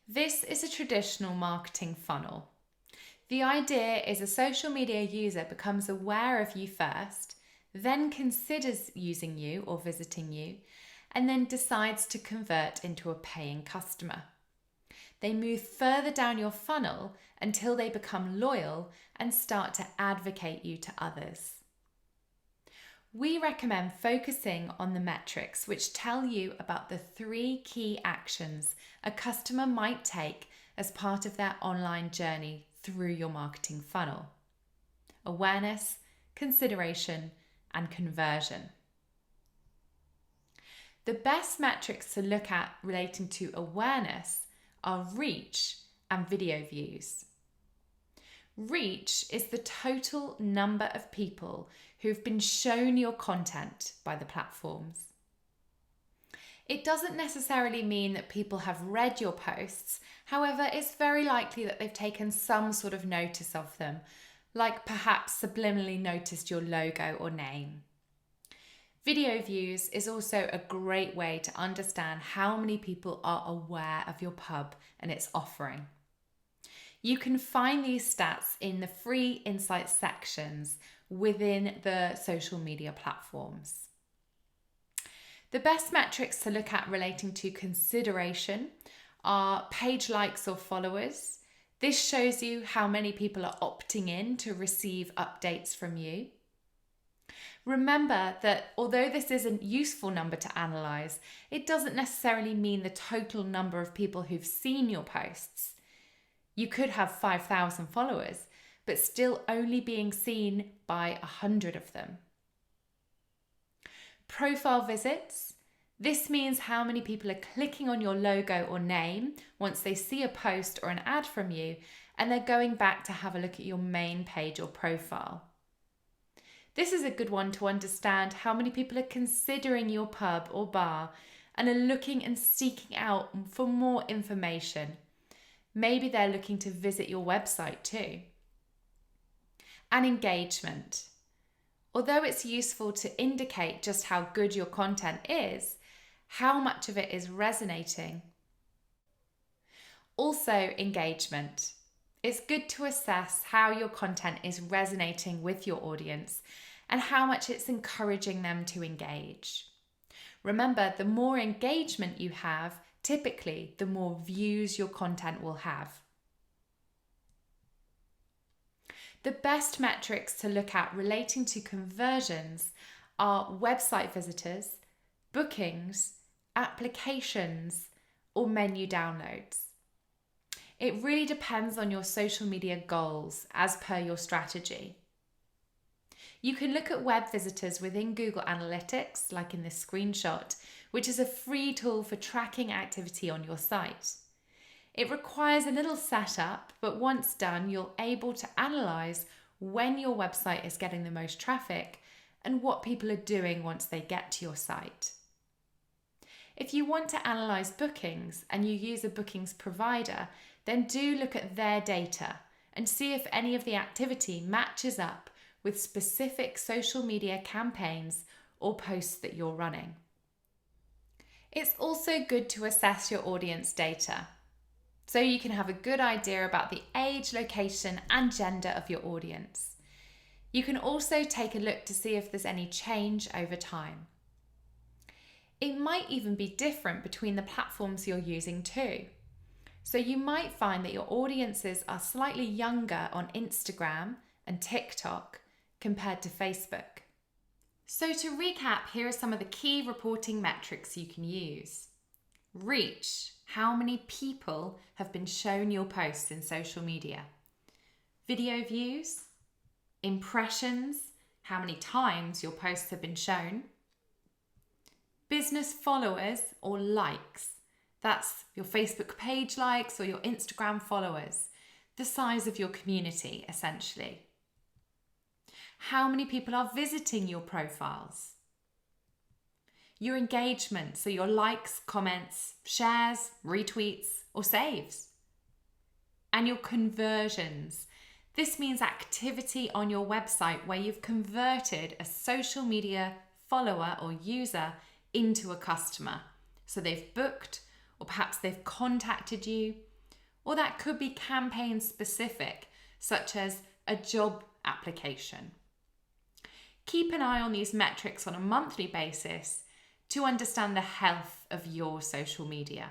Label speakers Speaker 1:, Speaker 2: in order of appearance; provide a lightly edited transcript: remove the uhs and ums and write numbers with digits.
Speaker 1: This is a traditional marketing funnel. The idea is a social media user becomes aware of you first, then considers using you or visiting you, and then decides to convert into a paying customer. They move further down your funnel until they become loyal and start to advocate you to others. We recommend focusing on the metrics which tell you about the 3 key actions a customer might take as part of their online journey through your marketing funnel: awareness, consideration, and conversion. The best metrics to look at relating to awareness are reach and video views. Reach is the total number of people who've been shown your content by the platforms. It doesn't necessarily mean that people have read your posts. However, it's very likely that they've taken some sort of notice of them, like perhaps subliminally noticed your logo or name. Video views is also a great way to understand how many people are aware of your pub and its offering. You can find these stats in the free insights sections within the social media platforms. The best metrics to look at relating to consideration are page likes or followers. This shows you how many people are opting in to receive updates from you. Remember that although this is a useful number to analyse, it doesn't necessarily mean the total number of people who've seen your posts. You could have 5,000 followers, but still only being seen by 100 of them. Profile visits. This means how many people are clicking on your logo or name once they see a post or an ad from you, and they're going back to have a look at your main page or profile. This is a good one to understand how many people are considering your pub or bar and are looking and seeking out for more information. Maybe they're looking to visit your website too. And engagement. Although it's useful to indicate just how good your content is, how much of it is resonating. Also, engagement. It's good to assess how your content is resonating with your audience and how much it's encouraging them to engage. Remember, the more engagement you have, typically the more views your content will have. The best metrics to look at relating to conversions are website visitors, bookings, applications, or menu downloads. It really depends on your social media goals as per your strategy. You can look at web visitors within Google Analytics, like in this screenshot, which is a free tool for tracking activity on your site. It requires a little setup, but once done, you're able to analyze when your website is getting the most traffic and what people are doing once they get to your site. If you want to analyze bookings and you use a bookings provider, then do look at their data and see if any of the activity matches up with specific social media campaigns or posts that you're running. It's also good to assess your audience data, so you can have a good idea about the age, location, and gender of your audience. You can also take a look to see if there's any change over time. It might even be different between the platforms you're using too. So you might find that your audiences are slightly younger on Instagram and TikTok compared to Facebook. So to recap, here are some of the key reporting metrics you can use. Reach. How many people have been shown your posts in social media? Video views. Impressions. How many times your posts have been shown. Business followers or likes. That's your Facebook page likes or your Instagram followers. The size of your community, essentially. How many people are visiting your profiles? Your engagement, so your likes, comments, shares, retweets, or saves. And your conversions. This means activity on your website where you've converted a social media follower or user into a customer. So they've booked, or perhaps they've contacted you, or that could be campaign specific, such as a job application. Keep an eye on these metrics on a monthly basis to understand the health of your social media.